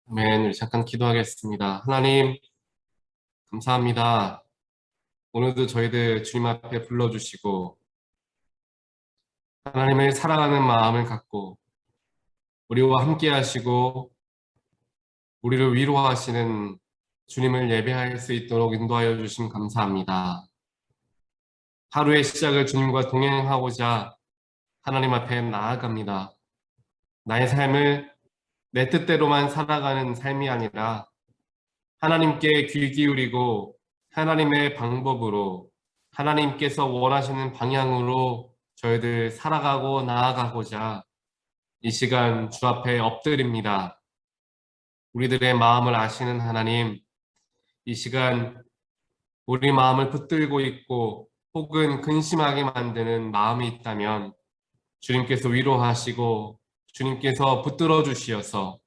아멘. 우리 잠깐 기도하겠습니다. 하나님, 감사합니다. 오늘도 저희들 주님 앞에 불러주시고, 하나님을 사랑하는 마음을 갖고, 우리와 함께 하시고, 우리를 위로하시는 주님을 예배할 수 있도록 인도하여 주심 감사합니다. 하루의 시작을 주님과 동행하고자 하나님 앞에 나아갑니다. 나의 삶을 내 뜻대로만 살아가는 삶이 아니라 하나님께 귀 기울이고 하나님의 방법으로 하나님께서 원하시는 방향으로 저희들 살아가고 나아가고자 이 시간 주 앞에 엎드립니다. 우리들의 마음을 아시는 하나님, 이 시간 우리 마음을 붙들고 있고 혹은 근심하게 만드는 마음이 있다면 주님께서 위로하시고 주님께서 붙들어 주시어서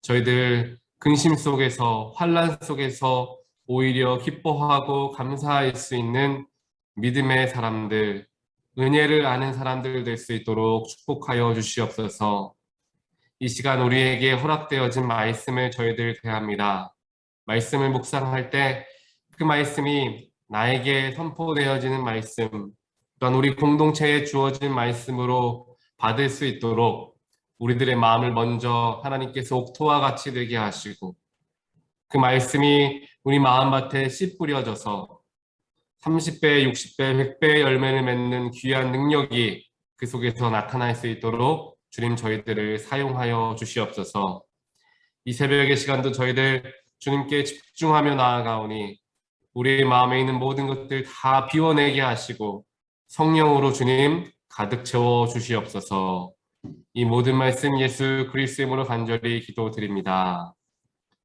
저희들 근심 속에서 환란 속에서 오히려 기뻐하고 감사할 수 있는 믿음의 사람들, 은혜를 아는 사람들 될 수 있도록 축복하여 주시옵소서. 이 시간 우리에게 허락되어진 말씀을 저희들 대합니다. 말씀을 묵상할 때 그 말씀이 나에게 선포되어지는 말씀, 또한 우리 공동체에 주어진 말씀으로 받을 수 있도록 우리들의 마음을 먼저 하나님께서 옥토와 같이 되게 하시고 그 말씀이 우리 마음밭에 씨 뿌려져서 30배, 60배, 100배의 열매를 맺는 귀한 능력이 그 속에서 나타날 수 있도록 주님 저희들을 사용하여 주시옵소서. 이 새벽의 시간도 저희들 주님께 집중하며 나아가오니 우리의 마음에 있는 모든 것들 다 비워내게 하시고 성령으로 주님 가득 채워 주시옵소서. 이 모든 말씀 예수 그리스도의 이름으로 간절히 기도드립니다.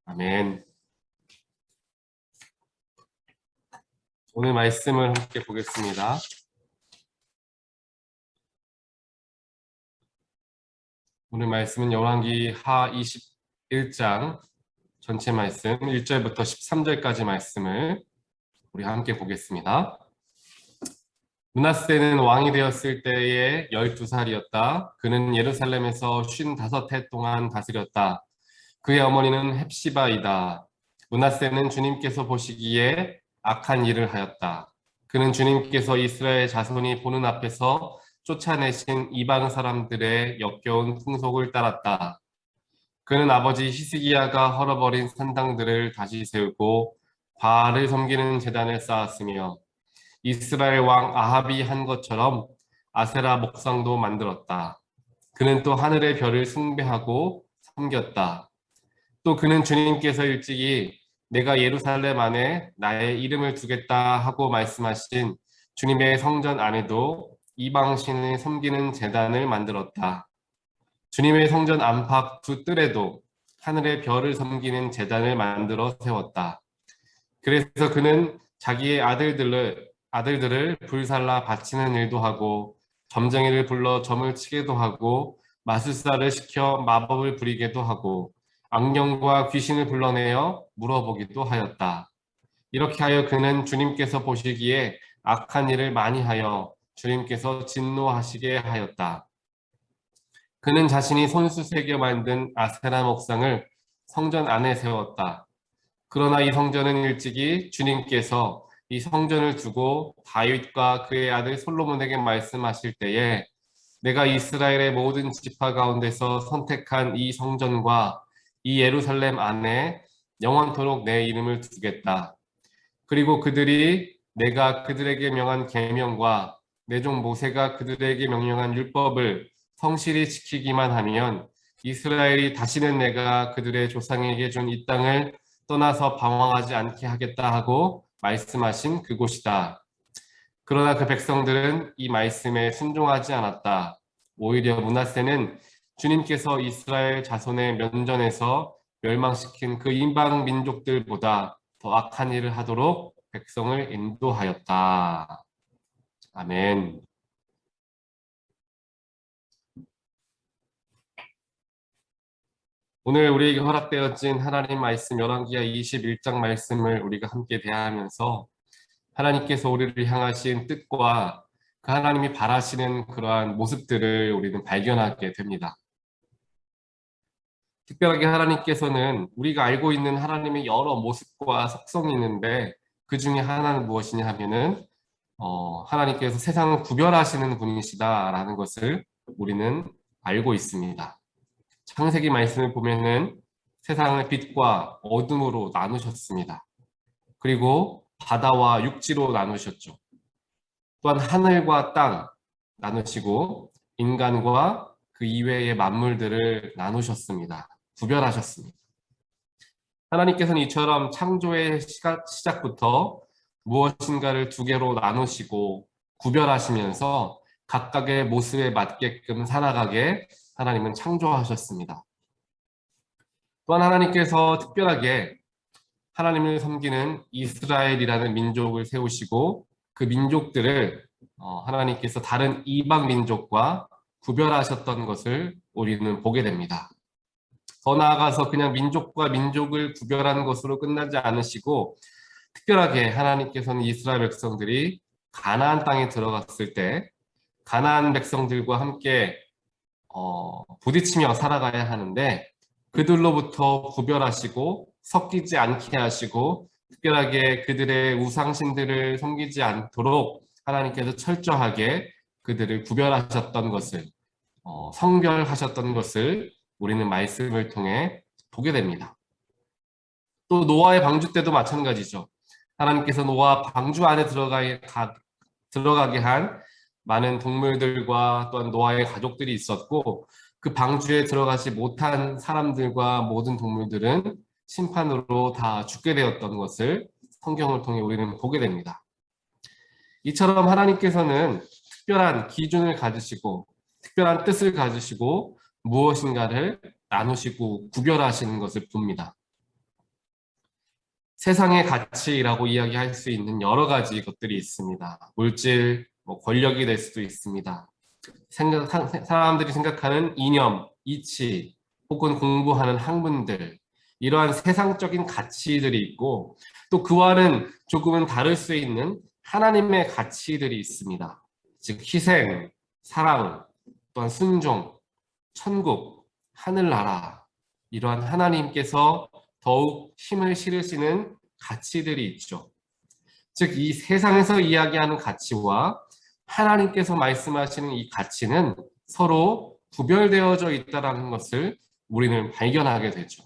아멘. 오늘 말씀을 함께 보겠습니다. 오늘 말씀은 열왕기 하 21장 전체 말씀 1절부터 13절까지 말씀을 우리 함께 보겠습니다. 므낫세는 왕이 되었을 때에 12살이었다. 그는 예루살렘에서 55해 동안 다스렸다. 그의 어머니는 헵시바이다. 므낫세는 주님께서 보시기에 악한 일을 하였다. 그는 주님께서 이스라엘 자손이 보는 앞에서 쫓아내신 이방 사람들의 역겨운 풍속을 따랐다. 그는 아버지 히스기야가 헐어버린 산당들을 다시 세우고 바알을 섬기는 제단을 쌓았으며 이스라엘 왕 아합이 한 것처럼 아세라 목상도 만들었다. 그는 또 하늘의 별을 숭배하고 섬겼다. 또 그는 주님께서 일찍이 내가 예루살렘 안에 나의 이름을 두겠다 하고 말씀하신 주님의 성전 안에도 이방신을 섬기는 제단을 만들었다. 주님의 성전 안팎 두 뜰에도 하늘의 별을 섬기는 제단을 만들어 세웠다. 그래서 그는 자기의 아들들을 불살라 바치는 일도 하고 점쟁이를 불러 점을 치게도 하고 마술사를 시켜 마법을 부리게도 하고 악령과 귀신을 불러내어 물어보기도 하였다. 이렇게 하여 그는 주님께서 보시기에 악한 일을 많이 하여 주님께서 진노하시게 하였다. 그는 자신이 손수 새겨 만든 아세라 목상을 성전 안에 세웠다. 그러나 이 성전은 일찍이 주님께서 이 성전을 두고 다윗과 그의 아들 솔로몬에게 말씀하실 때에 내가 이스라엘의 모든 지파 가운데서 선택한 이 성전과 이 예루살렘 안에 영원토록 내 이름을 두겠다. 그리고 그들이 내가 그들에게 명한 계명과 내 종 모세가 그들에게 명령한 율법을 성실히 지키기만 하면 이스라엘이 다시는 내가 그들의 조상에게 준 이 땅을 떠나서 방황하지 않게 하겠다 하고 말씀하신 그곳이다. 그러나 그 백성들은 이 말씀에 순종하지 않았다. 오히려 므낫세는 주님께서 이스라엘 자손의 면전에서 멸망시킨 그 이방 민족들보다 더 악한 일을 하도록 백성을 인도하였다. 아멘. 오늘 우리에게 허락되어진 하나님 말씀 열왕기하 21장 말씀을 우리가 함께 대하면서 하나님께서 우리를 향하신 뜻과 그 하나님이 바라시는 그러한 모습들을 우리는 발견하게 됩니다. 특별하게 하나님께서는 우리가 알고 있는 하나님의 여러 모습과 속성이 있는데 그 중에 하나는 무엇이냐 하면은 하나님께서 세상을 구별하시는 분이시다라는 것을 우리는 알고 있습니다. 창세기 말씀을 보면은 세상을 빛과 어둠으로 나누셨습니다. 그리고 바다와 육지로 나누셨죠. 또한 하늘과 땅 나누시고 인간과 그 이외의 만물들을 나누셨습니다. 구별하셨습니다. 하나님께서는 이처럼 창조의 시작부터 무엇인가를 두 개로 나누시고 구별하시면서 각각의 모습에 맞게끔 살아가게 하나님은 창조하셨습니다. 또한 하나님께서 특별하게 하나님을 섬기는 이스라엘이라는 민족을 세우시고 그 민족들을 하나님께서 다른 이방 민족과 구별하셨던 것을 우리는 보게 됩니다. 더 나아가서 그냥 민족과 민족을 구별하는 것으로 끝나지 않으시고 특별하게 하나님께서는 이스라엘 백성들이 가나안 땅에 들어갔을 때 가나안 백성들과 함께 부딪히며 살아가야 하는데 그들로부터 구별하시고 섞이지 않게 하시고 특별하게 그들의 우상신들을 섬기지 않도록 하나님께서 철저하게 그들을 구별하셨던 것을 성별하셨던 것을 우리는 말씀을 통해 보게 됩니다. 또 노아의 방주 때도 마찬가지죠. 하나님께서 노아 방주 안에 들어가게 한 많은 동물들과 또한 노아의 가족들이 있었고 그 방주에 들어가지 못한 사람들과 모든 동물들은 심판으로 다 죽게 되었던 것을 성경을 통해 우리는 보게 됩니다. 이처럼 하나님께서는 특별한 기준을 가지시고 특별한 뜻을 가지시고 무엇인가를 나누시고 구별하시는 것을 봅니다. 세상의 가치라고 이야기할 수 있는 여러 가지 것들이 있습니다. 물질, 권력이 될 수도 있습니다. 사람들이 생각하는 이념, 이치, 혹은 공부하는 학문들, 이러한 세상적인 가치들이 있고 또 그와는 조금은 다를 수 있는 하나님의 가치들이 있습니다. 즉 희생, 사랑, 또한 순종, 천국, 하늘나라 이러한 하나님께서 더욱 힘을 실으시는 가치들이 있죠. 즉 이 세상에서 이야기하는 가치와 하나님께서 말씀하시는 이 가치는 서로 구별되어져 있다는 것을 우리는 발견하게 되죠.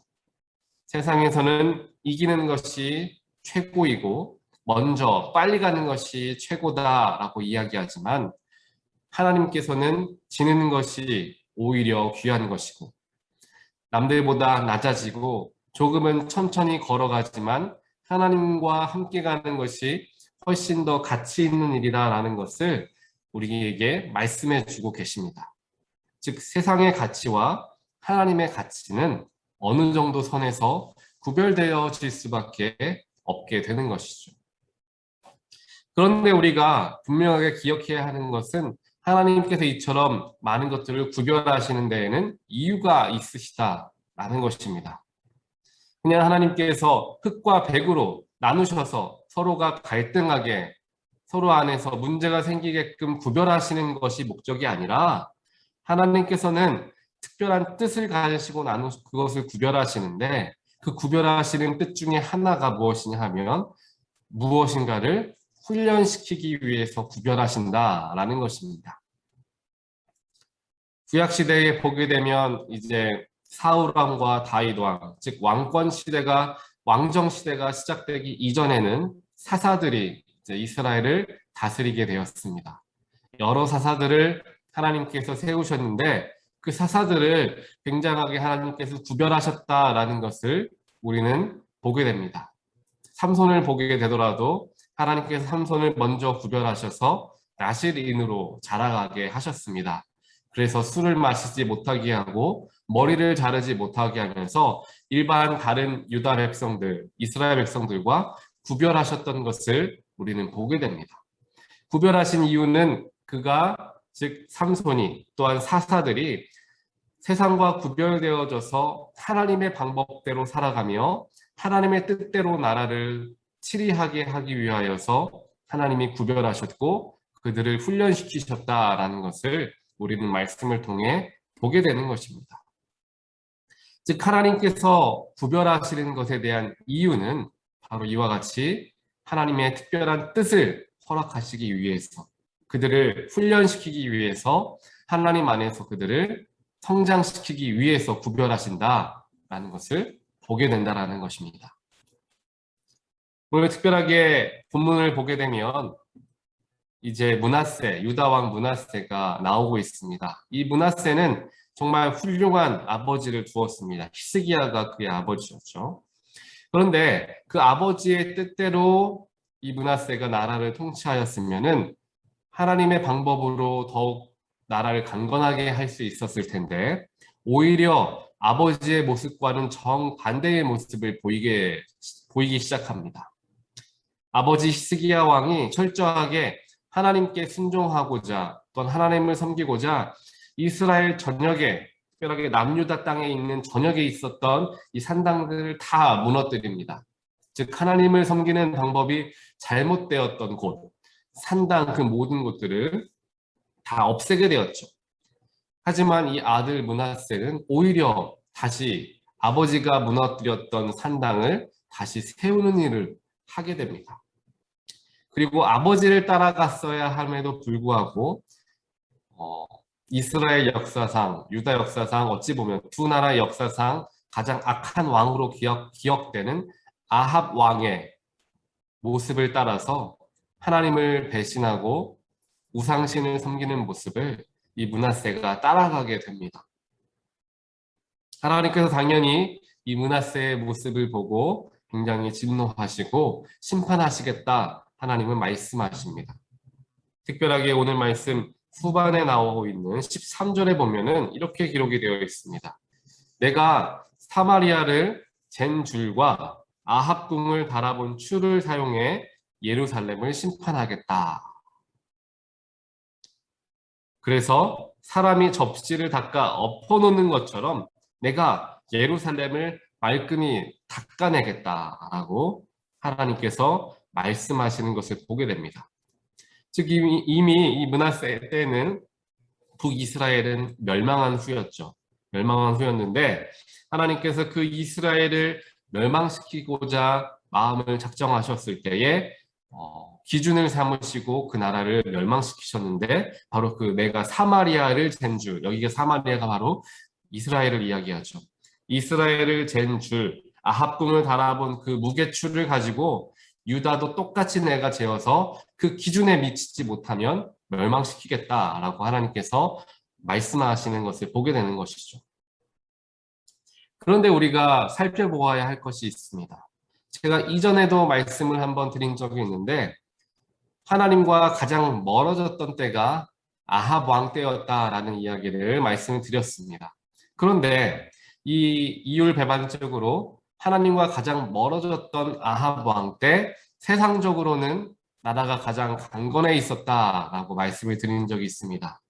세상에서는 이기는 것이 최고이고 먼저 빨리 가는 것이 최고다라고 이야기하지만 하나님께서는 지는 것이 오히려 귀한 것이고 남들보다 낮아지고 조금은 천천히 걸어가지만 하나님과 함께 가는 것이 훨씬 더 가치 있는 일이다라는 것을 우리에게 말씀해 주고 계십니다. 즉 세상의 가치와 하나님의 가치는 어느 정도 선에서 구별되어질 수밖에 없게 되는 것이죠. 그런데 우리가 분명하게 기억해야 하는 것은 하나님께서 이처럼 많은 것들을 구별하시는 데에는 이유가 있으시다라는 것입니다. 그냥 하나님께서 흙과 백으로 나누셔서 서로가 갈등하게 서로 안에서 문제가 생기게끔 구별하시는 것이 목적이 아니라 하나님께서는 특별한 뜻을 가지시고 그것을 구별하시는데 그 구별하시는 뜻 중에 하나가 무엇이냐 하면 무엇인가를 훈련시키기 위해서 구별하신다라는 것입니다. 구약시대에 보게 되면 이제 사울왕과 다윗왕, 즉 왕정시대가 시작되기 이전에는 사사들이 이제 이스라엘을 다스리게 되었습니다. 여러 사사들을 하나님께서 세우셨는데 그 사사들을 굉장하게 하나님께서 구별하셨다라는 것을 우리는 보게 됩니다. 삼손을 보게 되더라도 하나님께서 삼손을 먼저 구별하셔서 나실인으로 자라가게 하셨습니다. 그래서 술을 마시지 못하게 하고 머리를 자르지 못하게 하면서 일반 다른 유다 백성들, 이스라엘 백성들과 구별하셨던 것을 우리는 보게 됩니다. 구별하신 이유는 그가 즉 삼손이 또한 사사들이 세상과 구별되어져서 하나님의 방법대로 살아가며 하나님의 뜻대로 나라를 치리하게 하기 위하여서 하나님이 구별하셨고 그들을 훈련시키셨다라는 것을 우리는 말씀을 통해 보게 되는 것입니다. 즉 하나님께서 구별하시는 것에 대한 이유는 바로 이와 같이 하나님의 특별한 뜻을 허락하시기 위해서, 그들을 훈련시키기 위해서, 하나님 안에서 그들을 성장시키기 위해서 구별하신다라는 것을 보게 된다라는 것입니다. 오늘 특별하게 본문을 보게 되면 이제 므낫세, 유다 왕 므낫세가 나오고 있습니다. 이 므낫세는 정말 훌륭한 아버지를 두었습니다. 히스기야가 그의 아버지였죠. 그런데 그 아버지의 뜻대로 이 므낫세가 나라를 통치하였으면은 하나님의 방법으로 더욱 나라를 강건하게 할 수 있었을 텐데, 오히려 아버지의 모습과는 정반대의 모습을 보이기 시작합니다. 아버지 히스기야 왕이 철저하게 하나님께 순종하고자, 또는 하나님을 섬기고자 이스라엘 전역에, 특별하게 남유다 땅에 있는 전역에 있었던 이 산당들을 다 무너뜨립니다. 즉 하나님을 섬기는 방법이 잘못되었던 곳, 산당 그 모든 곳들을 다 없애게 되었죠. 하지만 이 아들 므낫세는 오히려 다시 아버지가 무너뜨렸던 산당을 다시 세우는 일을 하게 됩니다. 그리고 아버지를 따라갔어야 함에도 불구하고 이스라엘 역사상, 유다 역사상, 어찌 보면 두 나라의 역사상 가장 악한 왕으로 기억되는 아합 왕의 모습을 따라서 하나님을 배신하고 우상신을 섬기는 모습을 이 므낫세가 따라가게 됩니다. 하나님께서 당연히 이 므낫세의 모습을 보고 굉장히 진노하시고 심판하시겠다, 하나님은 말씀하십니다. 특별하게 오늘 말씀 후반에 나오고 있는 13절에 보면은 이렇게 기록이 되어 있습니다. 내가 사마리아를 잰 줄과 아합 궁을 달아본 추를 사용해 예루살렘을 심판하겠다. 그래서 사람이 접시를 닦아 엎어놓는 것처럼 내가 예루살렘을 말끔히 닦아내겠다라고 하나님께서 말씀하시는 것을 보게 됩니다. 즉 이미 이 므낫세 때는 북이스라엘은 멸망한 후였죠. 멸망한 후였는데 하나님께서 그 이스라엘을 멸망시키고자 마음을 작정하셨을 때에 기준을 삼으시고 그 나라를 멸망시키셨는데, 바로 그 내가 사마리아를 잰 줄, 여기가 사마리아가 바로 이스라엘을 이야기하죠. 이스라엘을 잰 줄, 아합 궁을 달아본 그 무게추를 가지고 유다도 똑같이 내가 재어서 그 기준에 미치지 못하면 멸망시키겠다라고 하나님께서 말씀하시는 것을 보게 되는 것이죠. 그런데 우리가 살펴보아야 할 것이 있습니다. 제가 이전에도 말씀을 한번 드린 적이 있는데, 하나님과 가장 멀어졌던 때가 아합 왕 때였다라는 이야기를 말씀을 드렸습니다. 그런데 이 이율배반적으로 하나님과 가장 멀어졌던 아합 왕 때 세상적으로는 나라가 가장 강건해 있었다라고 말씀을 드린 적이 있습니다.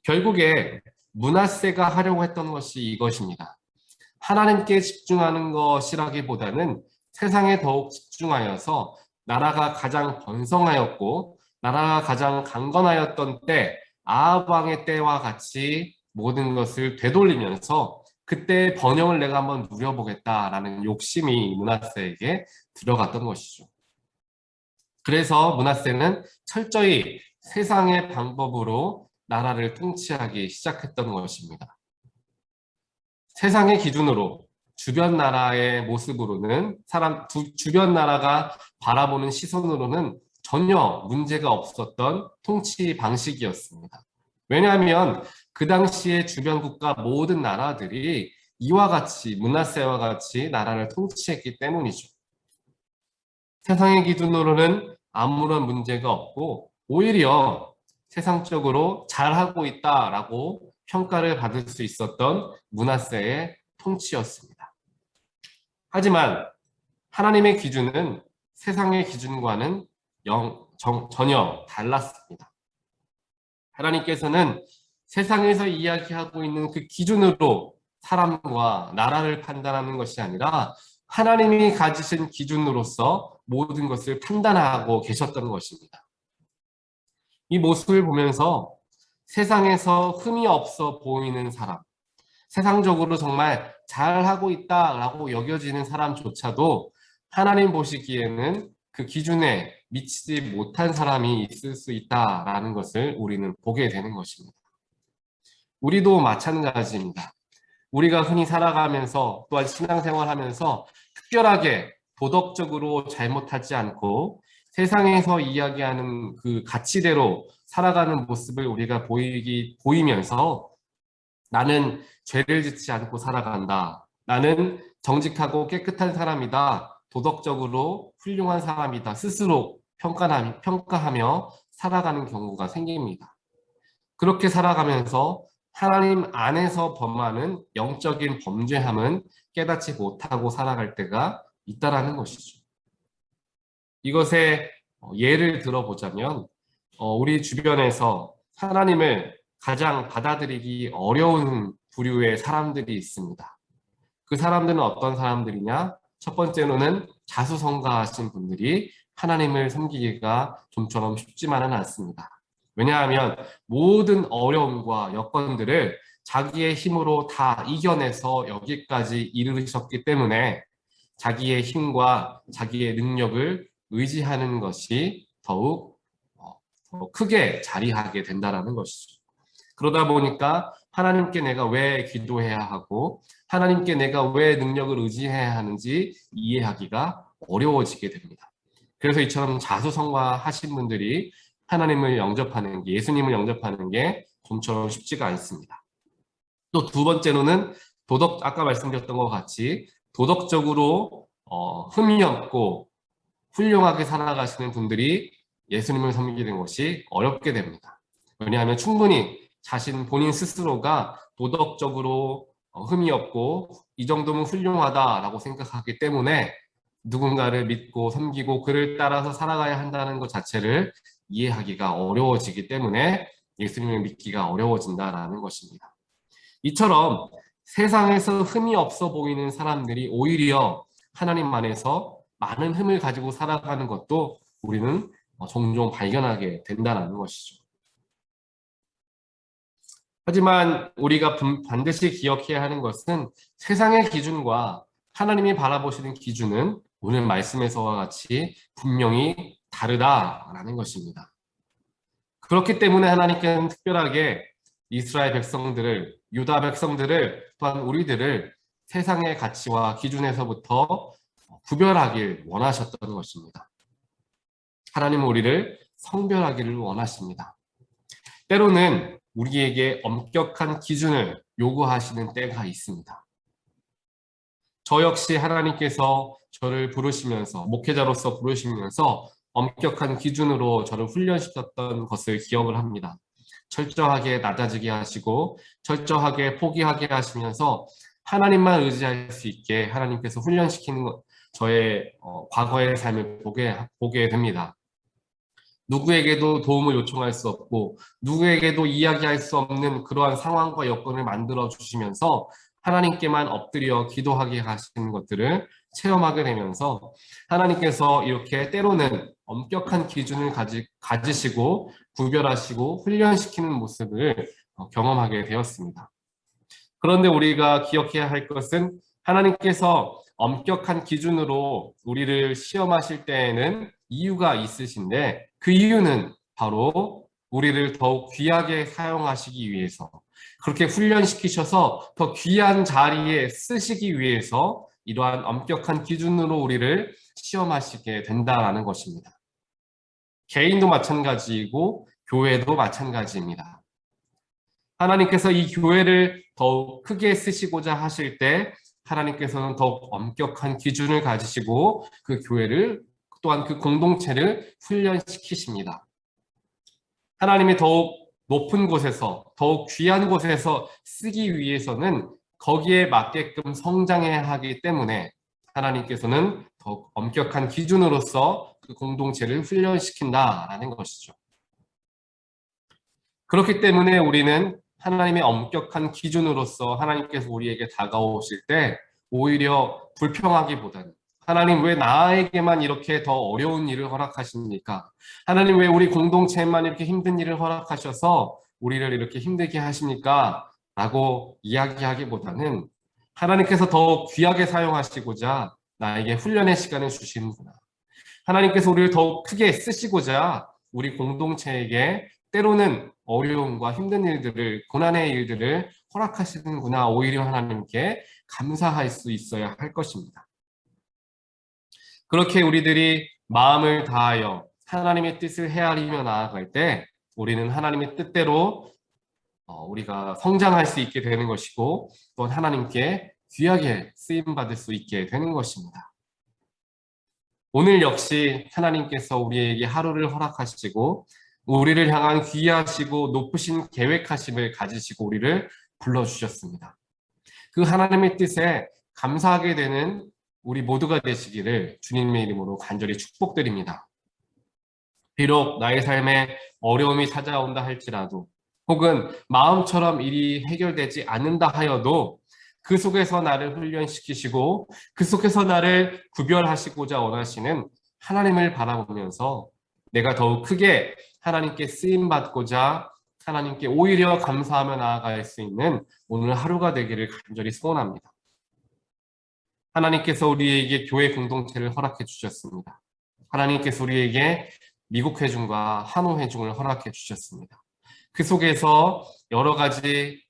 결국에 므낫세가 하려고 했던 것이 이것입니다. 하나님께 집중하는 것이라기보다는 세상에 더욱 집중하여서 나라가 가장 번성하였고 나라가 가장 강건하였던 때, 아합 왕의 때와 같이 모든 것을 되돌리면서 그때의 번영을 내가 한번 누려보겠다라는 욕심이 므낫세에게 들어갔던 것이죠. 그래서 므낫세는 철저히 세상의 방법으로 나라를 통치하기 시작했던 것입니다. 세상의 기준으로, 주변 나라의 모습으로는, 주변 나라가 바라보는 시선으로는 전혀 문제가 없었던 통치 방식이었습니다. 왜냐하면 그 당시에 주변 국가 모든 나라들이 이와 같이, 므낫세와 같이 나라를 통치했기 때문이죠. 세상의 기준으로는 아무런 문제가 없고 오히려 세상적으로 잘하고 있다라고 평가를 받을 수 있었던 므낫세의 통치였습니다. 하지만 하나님의 기준은 세상의 기준과는 전혀 달랐습니다. 하나님께서는 세상에서 이야기하고 있는 그 기준으로 사람과 나라를 판단하는 것이 아니라 하나님이 가지신 기준으로서 모든 것을 판단하고 계셨던 것입니다. 이 모습을 보면서 세상에서 흠이 없어 보이는 사람, 세상적으로 정말 잘하고 있다라고 여겨지는 사람조차도 하나님 보시기에는 그 기준에 미치지 못한 사람이 있을 수 있다라는 것을 우리는 보게 되는 것입니다. 우리도 마찬가지입니다. 우리가 흔히 살아가면서 또한 신앙생활하면서 특별하게 도덕적으로 잘못하지 않고 세상에서 이야기하는 그 가치대로 살아가는 모습을 우리가 보이면서 나는 죄를 짓지 않고 살아간다. 나는 정직하고 깨끗한 사람이다. 도덕적으로 훌륭한 사람이다. 스스로 평가하며 살아가는 경우가 생깁니다. 그렇게 살아가면서 하나님 안에서 범하는 영적인 범죄함은 깨닫지 못하고 살아갈 때가 있다라는 것이죠. 이것의 예를 들어보자면 우리 주변에서 하나님을 가장 받아들이기 어려운 부류의 사람들이 있습니다. 그 사람들은 어떤 사람들이냐? 첫 번째로는 자수성가하신 분들이 하나님을 섬기기가 좀처럼 쉽지만은 않습니다. 왜냐하면 모든 어려움과 여건들을 자기의 힘으로 다 이겨내서 여기까지 이르셨기 때문에 자기의 힘과 자기의 능력을 의지하는 것이 더욱 더 크게 자리하게 된다는 것이죠. 그러다 보니까 하나님께 내가 왜 기도해야 하고 하나님께 내가 왜 능력을 의지해야 하는지 이해하기가 어려워지게 됩니다. 그래서 이처럼 자수성가하신 분들이 하나님을 영접하는 게, 예수님을 영접하는 게 좀처럼 쉽지가 않습니다. 또 두 번째로는 아까 말씀드렸던 것 같이 도덕적으로 흠이 없고 훌륭하게 살아가시는 분들이 예수님을 섬기는 것이 어렵게 됩니다. 왜냐하면 충분히 본인 스스로가 도덕적으로 흠이 없고 이 정도면 훌륭하다라고 생각하기 때문에 누군가를 믿고 섬기고 그를 따라서 살아가야 한다는 것 자체를 이해하기가 어려워지기 때문에 예수님을 믿기가 어려워진다라는 것입니다. 이처럼 세상에서 흠이 없어 보이는 사람들이 오히려 하나님 안에서 많은 흠을 가지고 살아가는 것도 우리는 종종 발견하게 된다는 것이죠. 하지만 우리가 반드시 기억해야 하는 것은 세상의 기준과 하나님이 바라보시는 기준은 오늘 말씀에서와 같이 분명히 다르다라는 것입니다. 그렇기 때문에 하나님께는 특별하게 이스라엘 백성들을, 유다 백성들을, 또한 우리들을 세상의 가치와 기준에서부터 구별하길 원하셨던 것입니다. 하나님은 우리를 성별하기를 원하십니다. 때로는 우리에게 엄격한 기준을 요구하시는 때가 있습니다. 저 역시 하나님께서 저를 부르시면서, 목회자로서 부르시면서 엄격한 기준으로 저를 훈련시켰던 것을 기억을 합니다. 철저하게 낮아지게 하시고 철저하게 포기하게 하시면서 하나님만 의지할 수 있게 하나님께서 훈련시키는 것, 저의 과거의 삶을 보게 됩니다. 누구에게도 도움을 요청할 수 없고 누구에게도 이야기할 수 없는 그러한 상황과 여건을 만들어 주시면서 하나님께만 엎드려 기도하게 하시는 것들을 체험하게 되면서 하나님께서 이렇게 때로는 엄격한 기준을 가지시고 구별하시고 훈련시키는 모습을 경험하게 되었습니다. 그런데 우리가 기억해야 할 것은 하나님께서 엄격한 기준으로 우리를 시험하실 때에는 이유가 있으신데 그 이유는 바로 우리를 더욱 귀하게 사용하시기 위해서, 그렇게 훈련시키셔서 더 귀한 자리에 쓰시기 위해서 이러한 엄격한 기준으로 우리를 시험하시게 된다는 것입니다. 개인도 마찬가지이고 교회도 마찬가지입니다. 하나님께서 이 교회를 더욱 크게 쓰시고자 하실 때 하나님께서는 더욱 엄격한 기준을 가지시고 그 교회를 또한 그 공동체를 훈련시키십니다. 하나님이 더욱 높은 곳에서 더욱 귀한 곳에서 쓰기 위해서는 거기에 맞게끔 성장해야 하기 때문에 하나님께서는 더욱 엄격한 기준으로서 그 공동체를 훈련시킨다라는 것이죠. 그렇기 때문에 우리는 하나님의 엄격한 기준으로서 하나님께서 우리에게 다가오실 때 오히려 불평하기보다는 하나님 왜 나에게만 이렇게 더 어려운 일을 허락하십니까? 하나님 왜 우리 공동체에만 이렇게 힘든 일을 허락하셔서 우리를 이렇게 힘들게 하십니까? 라고 이야기하기보다는 하나님께서 더 귀하게 사용하시고자 나에게 훈련의 시간을 주시는구나. 하나님께서 우리를 더욱 크게 쓰시고자 우리 공동체에게 때로는 어려움과 힘든 일들을, 고난의 일들을 허락하시는구나. 오히려 하나님께 감사할 수 있어야 할 것입니다. 그렇게 우리들이 마음을 다하여 하나님의 뜻을 헤아리며 나아갈 때 우리는 하나님의 뜻대로 우리가 성장할 수 있게 되는 것이고 또 하나님께 귀하게 쓰임받을 수 있게 되는 것입니다. 오늘 역시 하나님께서 우리에게 하루를 허락하시고 우리를 향한 귀하시고 높으신 계획하심을 가지시고 우리를 불러주셨습니다. 그 하나님의 뜻에 감사하게 되는 우리 모두가 되시기를 주님의 이름으로 간절히 축복드립니다. 비록 나의 삶에 어려움이 찾아온다 할지라도 혹은 마음처럼 일이 해결되지 않는다 하여도 그 속에서 나를 훈련시키시고 그 속에서 나를 구별하시고자 원하시는 하나님을 바라보면서 내가 더욱 크게 하나님께 쓰임받고자 하나님께 오히려 감사하며 나아갈 수 있는 오늘 하루가 되기를 간절히 소원합니다. 하나님께서 우리에게 교회 공동체를 허락해 주셨습니다. 하나님께서 우리에게 미국 회중과 한우 회중을 허락해 주셨습니다. 그 속에서 여러 가지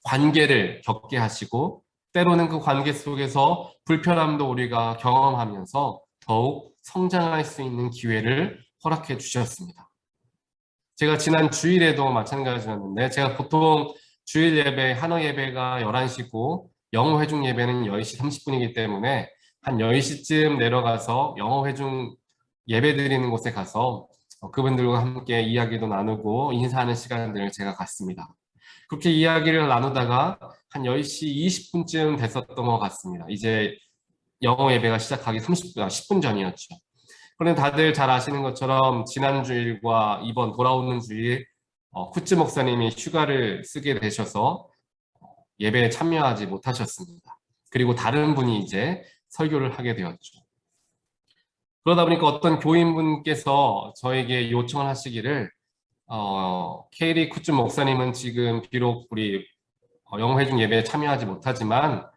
관계를 겪게 하시고 때로는 그 관계 속에서 불편함도 우리가 경험하면서 더욱 성장할 수 있는 기회를 허락해 주셨습니다. 제가 지난 주일에도 마찬가지였는데 제가 보통 주일 예배, 한어 예배가 11시고 영어 회중 예배는 10시 30분이기 때문에 한 10시쯤 내려가서 영어 회중 예배 드리는 곳에 가서 그분들과 함께 이야기도 나누고 인사하는 시간들을 제가 갖습니다. 그렇게 이야기를 나누다가 한 10시 20분쯤 됐었던 것 같습니다. 이제 영어 예배가 시작하기 10분 전이었죠. 그런데 다들 잘 아시는 것처럼 지난 주일과 이번 돌아오는 주일 쿠츠 목사님이 휴가를 쓰게 되셔서 예배에 참여하지 못하셨습니다. 그리고 다른 분이 이제 설교를 하게 되었죠. 그러다 보니까 어떤 교인분께서 저에게 요청을 하시기를 케이리 쿠츠 목사님은 지금 비록 우리 영회중 예배에 참여하지 못하지만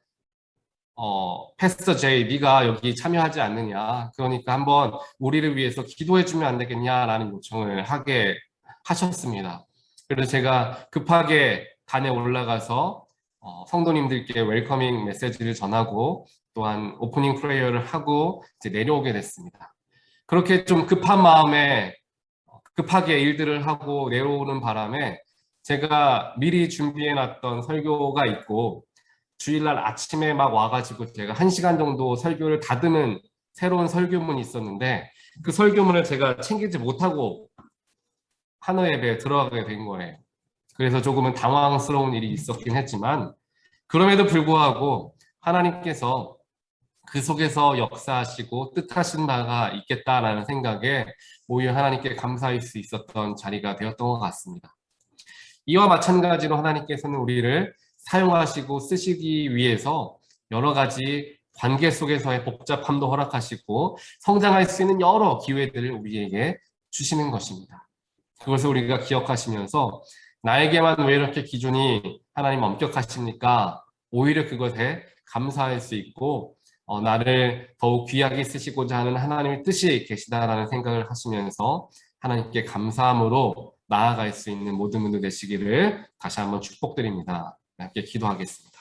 패스터 제이 네가 여기 참여하지 않느냐, 그러니까 한번 우리를 위해서 기도해 주면 안 되겠냐라는 요청을 하게 하셨습니다. 그래서 제가 급하게 단에 올라가서 성도님들께 웰커밍 메시지를 전하고 또한 오프닝 프레이어를 하고 이제 내려오게 됐습니다. 그렇게 좀 급한 마음에 급하게 일들을 하고 내려오는 바람에 제가 미리 준비해 놨던 설교가 있고 주일날 아침에 막 와가지고 제가 1시간 정도 설교를 다듬은 새로운 설교문이 있었는데 그 설교문을 제가 챙기지 못하고 한어 예배에 들어가게 된 거예요. 그래서 조금은 당황스러운 일이 있었긴 했지만 그럼에도 불구하고 하나님께서 그 속에서 역사하시고 뜻하신 바가 있겠다라는 생각에 오히려 하나님께 감사할 수 있었던 자리가 되었던 것 같습니다. 이와 마찬가지로 하나님께서는 우리를 사용하시고 쓰시기 위해서 여러 가지 관계 속에서의 복잡함도 허락하시고 성장할 수 있는 여러 기회들을 우리에게 주시는 것입니다. 그것을 우리가 기억하시면서 나에게만 왜 이렇게 기준이 하나님 엄격하십니까? 오히려 그것에 감사할 수 있고 나를 더욱 귀하게 쓰시고자 하는 하나님의 뜻이 계시다라는 생각을 하시면서 하나님께 감사함으로 나아갈 수 있는 모든 분들 되시기를 다시 한번 축복드립니다. 함께 기도하겠습니다.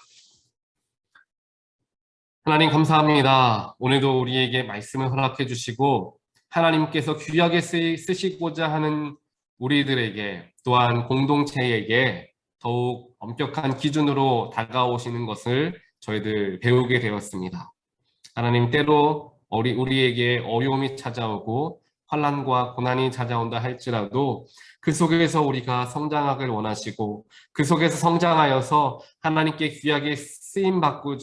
하나님 감사합니다. 오늘도 우리에게 말씀을 허락해 주시고 하나님께서 귀하게 쓰시고자 하는 우리들에게 또한 공동체에게 더욱 엄격한 기준으로 다가오시는 것을 저희들 배우게 되었습니다. 하나님 때로 우리에게 어려움이 찾아오고 환난과 고난이 찾아온다 할지라도 그 속에서 우리가 성장하길 원하시고 그 속에서 성장하여서 하나님께 귀하게 쓰임받고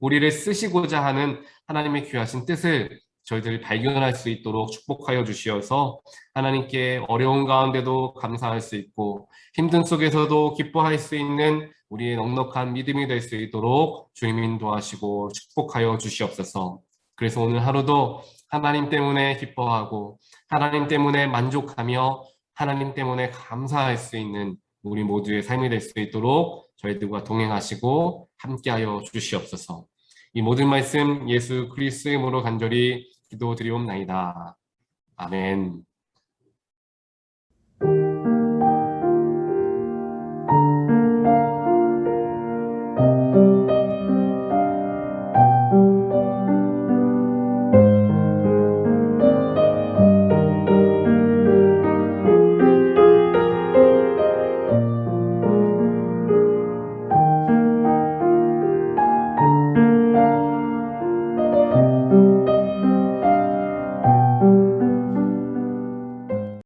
우리를 쓰시고자 하는 하나님의 귀하신 뜻을 저희들이 발견할 수 있도록 축복하여 주시어서 하나님께 어려운 가운데도 감사할 수 있고 힘든 속에서도 기뻐할 수 있는 우리의 넉넉한 믿음이 될 수 있도록 주님 인도하시고 축복하여 주시옵소서. 그래서 오늘 하루도 하나님 때문에 기뻐하고 하나님 때문에 만족하며 하나님 때문에 감사할 수 있는 우리 모두의 삶이 될 수 있도록 저희들과 동행하시고 함께하여 주시옵소서. 이 모든 말씀 예수 그리스도의 이름으로 간절히 기도드리옵나이다. 아멘.